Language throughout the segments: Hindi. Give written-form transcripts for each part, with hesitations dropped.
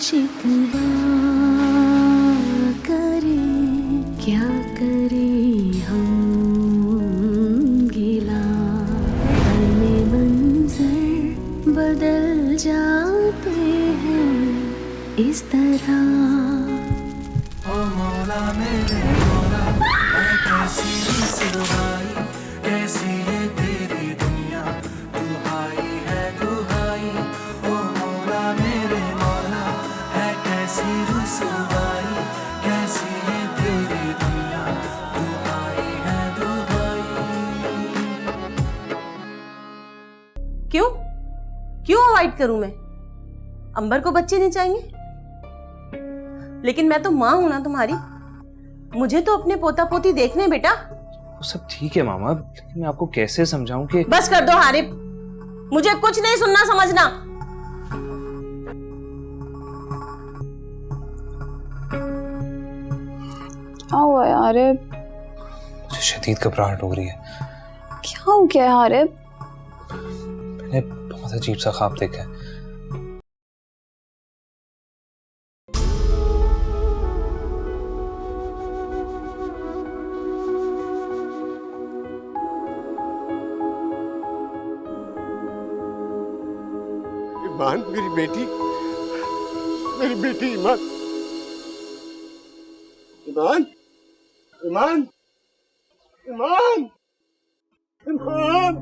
शिकवा करे, क्या करे हम गिला, पल में मंजर बदल जाते हैं इस तरह। ओ मौला मेरे मौला, मैं कैसी रुसवाई, कैसी है तेरी दुनिया, दुहाई है दुहाई। ओ मौला मेरे मौला, है कैसी रुसवाई, कैसी है तेरी दुनिया, दुहाई है दुहाई। क्यों क्यों अवॉइड करूं मैं? अंबर को बच्चे नहीं चाहिए? लेकिन मैं तो माँ हूं ना तुम्हारी, मुझे तो अपने पोता पोती देखने बेटा। वो सब ठीक है मामा, लेकिन मैं आपको कैसे समझाऊं कि बस कर दो हारिब, मुझे कुछ नहीं सुनना समझना। क्या हुआ है आरिब? मुझे शदीद घबराहट हो रही है। क्या हो गया है आरिब? मैंने बहुत अजीब सा ख्वाब देखा है। ईमान, मेरी बेटी ईमान, ईमान, ईमान, ईमान, ईमान,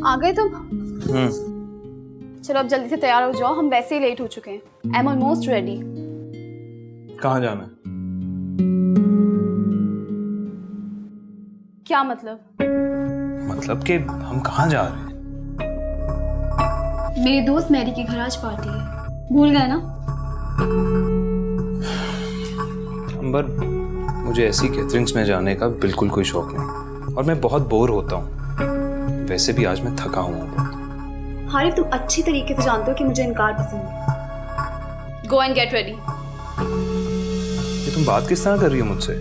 आ गए तुम? चलो अब जल्दी से तैयार हो जाओ, हम वैसे ही लेट हो चुके हैं। I am almost ready. कहाँ जाना है? क्या मतलब? मतलब कि हम कहाँ जा रहे हैं? मेरी दोस्त मैरी की घर आज पार्टी है, भूल गए ना? अंबर, मुझे ऐसी गैदरिंग्स में जाने का बिल्कुल कोई शौक नहीं, और मैं बहुत बोर होता हूँ। वैसे भी आज मैं थका हुआ हूँ। हारिब, तुम अच्छी तरीके से जानते हो कि मुझे इनकार पसंद है। Go and get ready. ये तुम बात किस तरह कर रही हो मुझसे?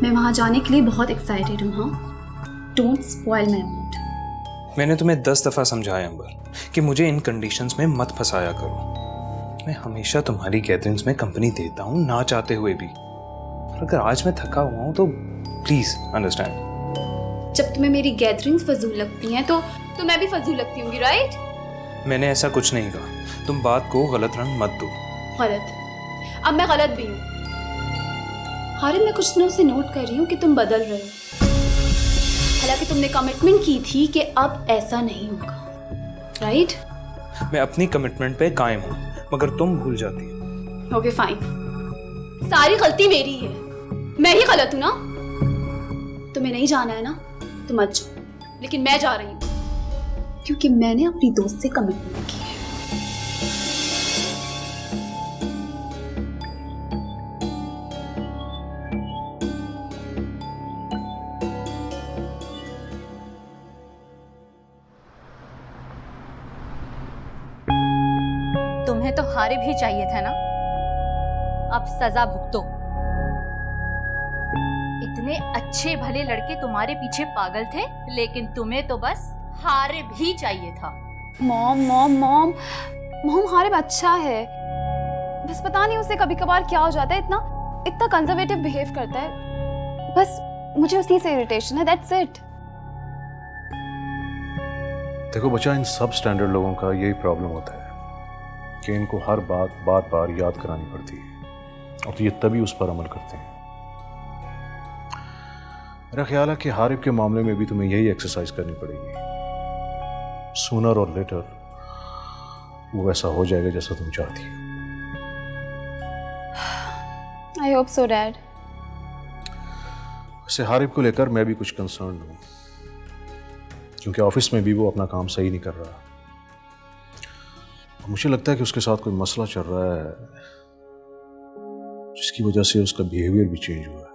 मैं वहां जाने के लिए बहुत एक्साइटेड हूँ। हाँ, डोंट स्पॉइल माय मूड। मैंने तुम्हें 10 दफा समझाया अंबर कि मुझे इन कंडीशंस में मत फंसाया करो। मैं हमेशा तुम्हारी गैदरिंग्स में कंपनी देता हूँ, ना चाहते हुए भी। और अगर आज मैं थका हुआ हूँ तो प्लीज अंडरस्टैंड। जब तुम्हें मेरी गैदरिंग्स फजूल लगती हैं तो मैं भी फजूल लगती होंगी, राइट? मैंने ऐसा कुछ नहीं कहा। तुम बात को गलत रंग मत दो। गलत? अब मैं गलत भी हूँ। हारिब, मैं कुछ दिनों से नोट कर रही हूँ कि तुम बदल रहे हो। हालांकि तुमने कमिटमेंट की थी कि अब ऐसा नहीं होगा, राइट? मैं अपनी कमिटमेंट पे कायम हूँ, मगर तुम भूल जाती हो। ओके फाइन, सारी गलती मेरी है, मैं ही गलत हूँ ना? तुम्हें नहीं जाना है ना, तुम मत जाओ, लेकिन मैं जा रही हूँ क्योंकि मैंने अपनी दोस्त से कमिटमेंट की है। तुम्हें तो हारिब ही चाहिए था ना, अब सजा भुगतो। इतने अच्छे भले लड़के तुम्हारे पीछे पागल थे, लेकिन तुम्हें तो बस हारिब ही चाहिए था। Mom mom mom mom, Harib अच्छा है, बस पता नहीं उसे कभी कभार क्या हो जाता है, इतना कंजर्वेटिव बिहेव करता है। बस मुझे उसी से इरिटेशन है, दैट्स इट। देखो बच्चा, इन सब स्टैंडर्ड लोगों का यही प्रॉब्लम होता है कि इनको हर बात बार याद करानी पड़ती है, और तो ये तभी उस पर अमल करते हैं। मेरा ख्याल है कि हारिब के मामले में भी तुम्हें यही एक्सरसाइज करनी पड़ेगी। सूनर और लेटर वो वैसा हो जाएगा जैसा तुम चाहती हो। I hope so dad. वैसे हारिब को लेकर मैं भी कुछ कंसर्न हूँ, क्योंकि ऑफिस में भी वो अपना काम सही नहीं कर रहा। और मुझे लगता है कि उसके साथ कोई मसला चल रहा है जिसकी वजह से उसका बिहेवियर भी चेंज हुआ है।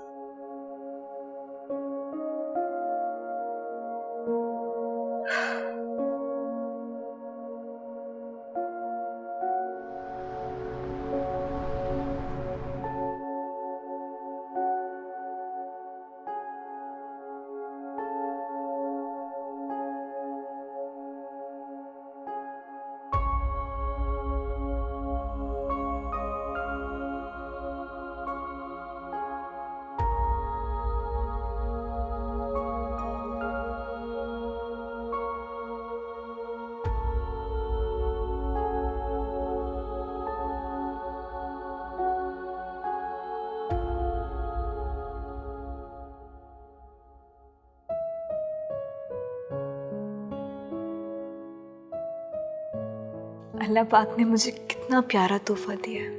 अल्लाह पाक ने मुझे कितना प्यारा तोहफा दिया है।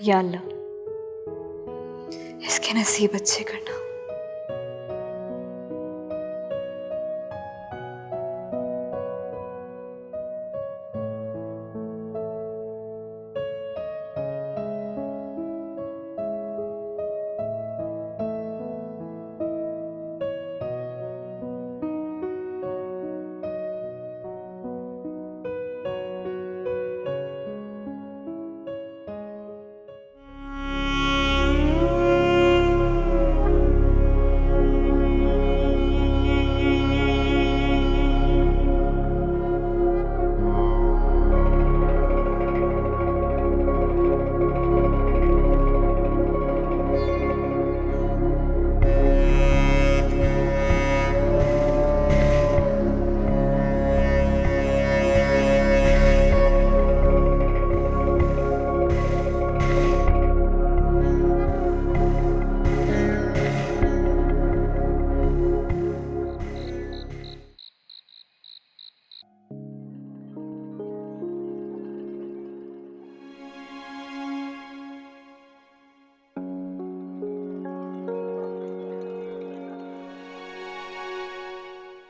या अल्लाह, इसके नसीब अच्छे करना।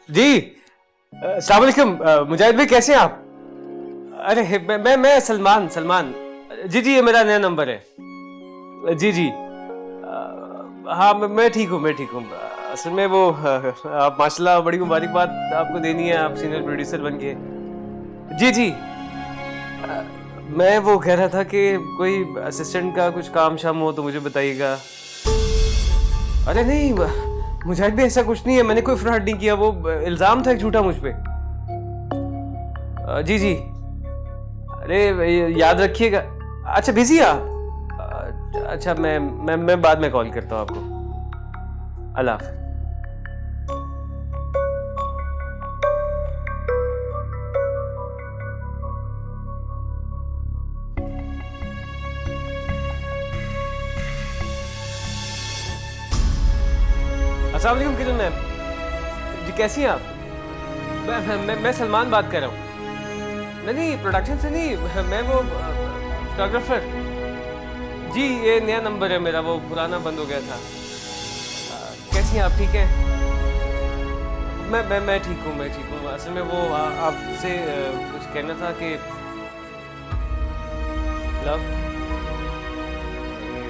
जी अस्सलाम वालेकुम। मुजाहिद भाई कैसे हैं आप? अरे मैं सलमान सलमान। जी ये मेरा नया नंबर है। जी हाँ मैं ठीक हूँ असल में वो आप माशाल्लाह बड़ी मुबारकबाद आपको देनी है, आप सीनियर प्रोड्यूसर बन गए। जी मैं वो कह रहा था कि कोई असिस्टेंट का कुछ काम शाम हो तो मुझे बताइएगा। अरे नहीं मुजाहिद भी ऐसा कुछ नहीं है, मैंने कोई फ्रॉड नहीं किया, वो इल्जाम था एक झूठा मुझ पे। जी अरे याद रखिएगा। अच्छा बिजी आप? अच्छा मैं बाद में कॉल करता हूँ आपको। अल्लाह हाफ़िज़। अस्सलाम वालेकुम किरण मैम। जी कैसी हैं आप? मैं सलमान बात कर रहा हूँ। नहीं प्रोडक्शन से नहीं, मैं वो फोटोग्राफर। जी ये नया नंबर है मेरा, वो पुराना बंद हो गया था। कैसी हैं आप? ठीक हैं? मैं ठीक हूँ। असल में वो आपसे कुछ कहना था कि लव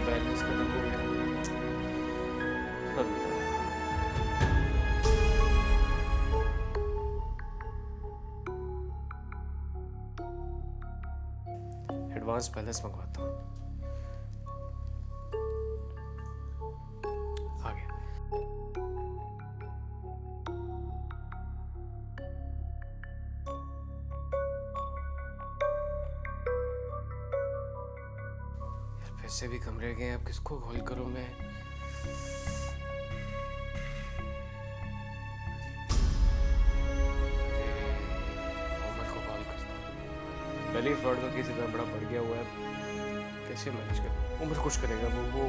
बैलेंस खत्म हो गया। एडवांस बैलेंस मंगवाता हूँ। आ गया। यार पैसे भी कम रह गए, अब किसको कॉल करूँ मैं? पहले फ्रॉड का केस इतना बड़ा बढ़ गया हुआ है, कैसे मैनेज करूँ? उम्र कुछ करेगा वो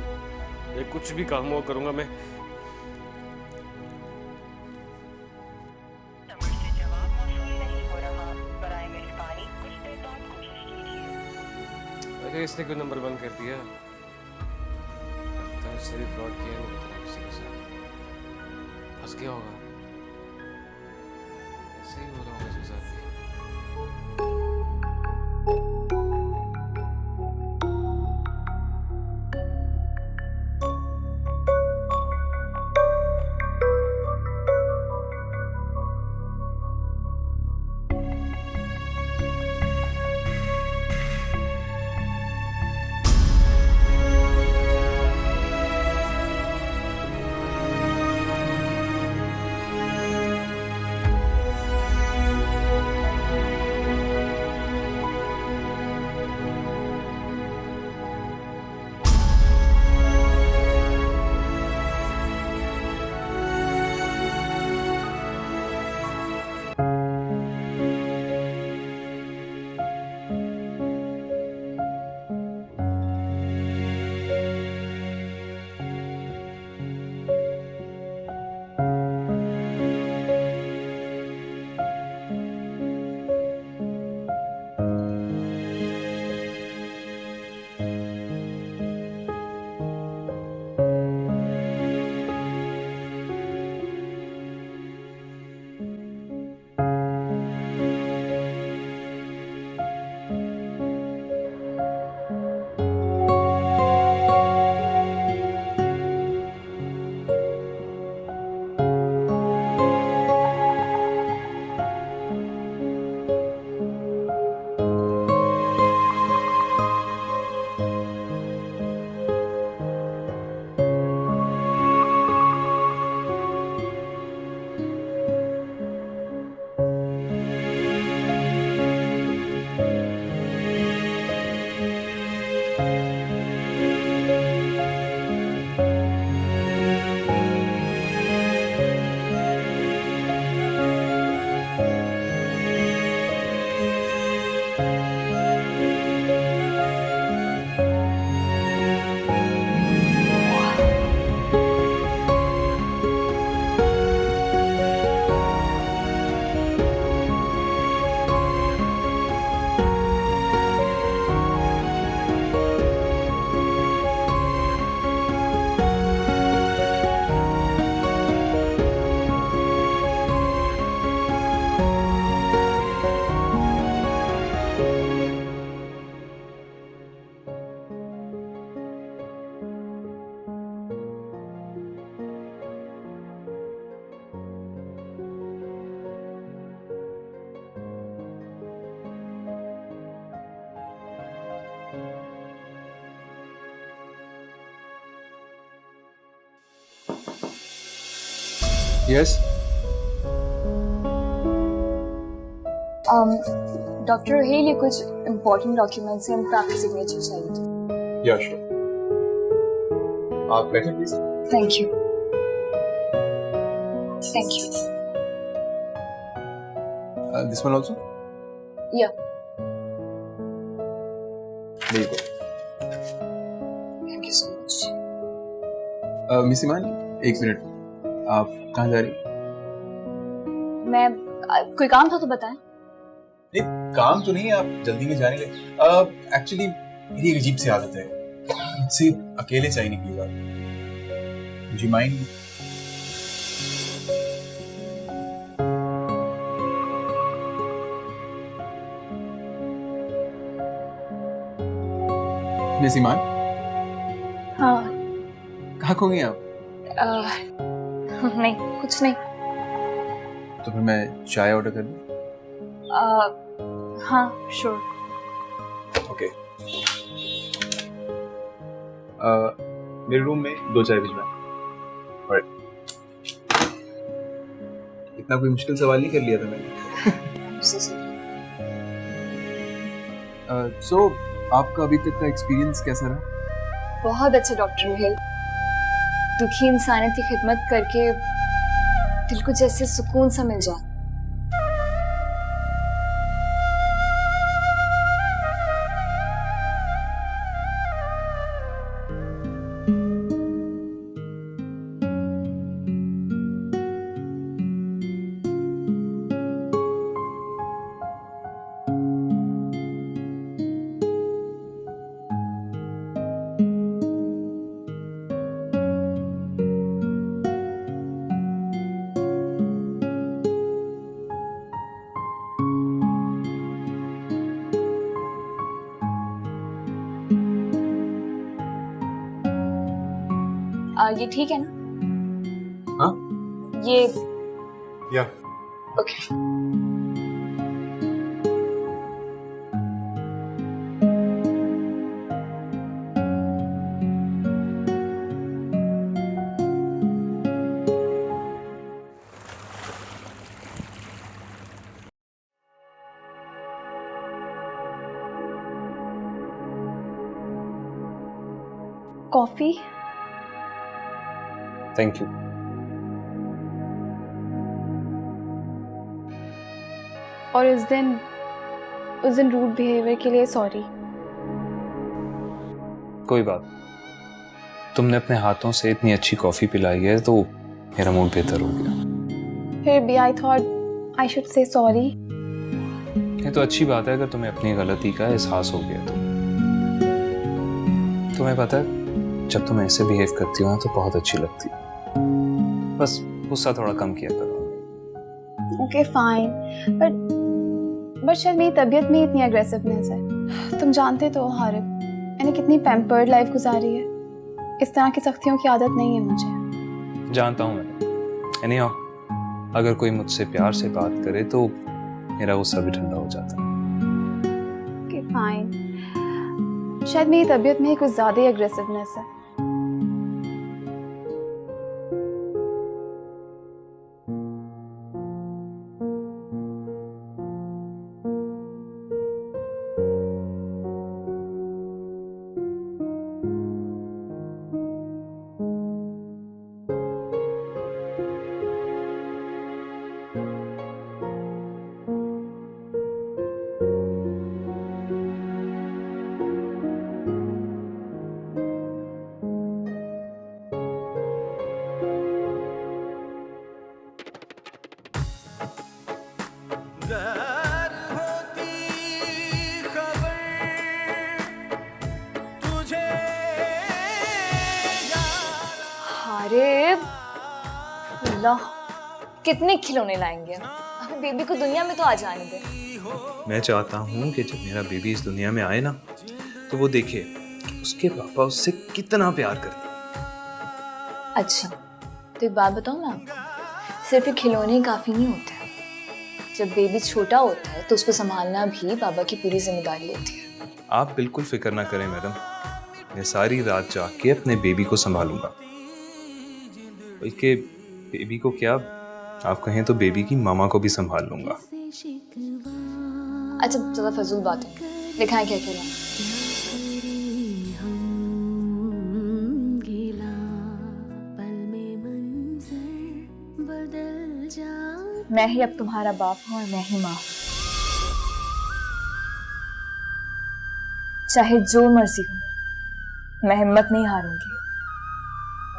कुछ भी काम हुआ करूँगा मैं। अरे इसने क्यों नंबर बंद कर दिया? इसने भी फ्रॉड किया नहीं बताया किसी के साथ, फंस गया होगा। ऐसे ही हो रहा होगा इसके साथ भी। यस डॉक्टर हेल, ये कुछ इम्पोर्टेंट डॉक्यूमेंट्स हैं, इन पर आपकी सिग्नेचर चाहिए। या श्योर, आप बैठे please. Thank you. Thank you. This one also. Yeah. ठीक है। Thank you so much. Miss Iman, एक मिनट, आप कहाँ जा रही? मैं कोई काम था तो बताएं। नहीं, काम तो नहीं है, आप जल्दी में जाने लगे। एक्चुअली मेरी एक अजीब सी आदत है, मुझसे अकेले चाय नहीं पी जाती। मुझे माइंड मिस ईमान, हाँ। कहाँ खो गई आप? नहीं, कुछ नहीं। तो फिर मैं चाय ऑर्डर कर दूं? हाँ, श्योर। ओके। मेरे रूम में 2 चाय भिजवाएं। और इतना कोई मुश्किल सवाल नहीं कर लिया था मैंने। सो आपका अभी तक का एक्सपीरियंस कैसा रहा? बहुत अच्छा डॉक्टर रोहिल। दुखी इंसानियत की खिदमत करके दिल को जैसे सुकून सा मिल जाए। ये ठीक है ना? हाँ? ये या। ओके। कॉफी? Thank you. और उस दिन रूड बिहेवियर के लिए सॉरी। कोई बात, तुमने अपने हाथों से इतनी अच्छी कॉफी पिलाई है तो मेरा मूड बेहतर हो गया। फिर भी I thought I should say sorry. ये तो अच्छी बात है अगर तुम्हें अपनी गलती का एहसास हो गया तो। तुम्हें पता है, जब तुम ऐसे बिहेव करती हो ना तो बहुत अच्छी लगती है। बस गुस्सा थोड़ा कम किया करो। ओके फाइन, बट शायद मेरी तबीयत में इतनी एग्रेसिवनेस है। तुम जानते तो हो हारिब, मैंने कितनी पैम्पर्ड लाइफ गुजारी है। इस तरह की सख्तियों की आदत नहीं है मुझे। जानता हूँ मैं। एनीहाउ, अगर कोई मुझसे प्यार से बात करे तो मेरा गुस्सा भी ठंडा हो जाता है। ओके फाइन, शायद मेरी तबीयत में कुछ ज़्यादा ही एग्रेसिवनेस है। कितने खिलौने लाएंगे? अपने बेबी को दुनिया में तो आ जाने दे। मैं चाहता हूँ कि जब मेरा बेबी इस दुनिया में आए ना तो वो देखे कि उसके पापा उससे कितना प्यार करते हैं। अच्छा, तो एक बात बताऊँ मैं आपको, सिर्फ ये खिलौने काफी नहीं होते हैं। जब बेबी छोटा होता है तो उसको संभालना भी बाबा की पूरी जिम्मेदारी होती है। आप बिल्कुल फिक्र ना करें मैडम, मैं सारी रात जाग के अपने बेबी को संभालूंगा। बल्कि बेबी को क्या, आप कहें तो बेबी की मामा को भी संभाल लूंगा। अच्छा ज़्यादा फजूल बात है, दिखाएं क्या खेला। मैं ही अब तुम्हारा बाप हूँ और मैं ही माँ। चाहे जो मर्जी हो, मैं हिम्मत नहीं हारूंगी,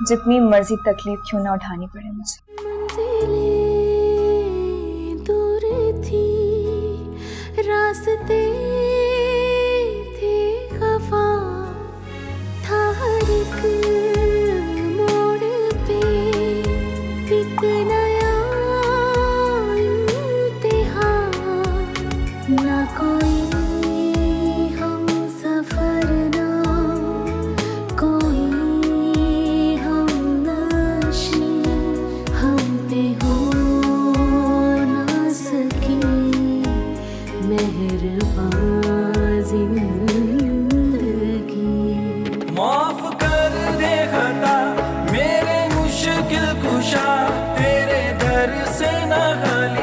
जितनी मर्जी तकलीफ क्यों ना उठानी पड़े मुझे। मंजिलें दूर थी, रास्ते थे खफा, था हर एक मोड़ पे एक नया इम्तिहान, ना कोई हम सफर ना कोई हम नशी, हम पे हो ना सकी मेहरबान जिंदगी। माफ कर दे खता मेरे मुश्किल कुशा, तेरे दर से न खाली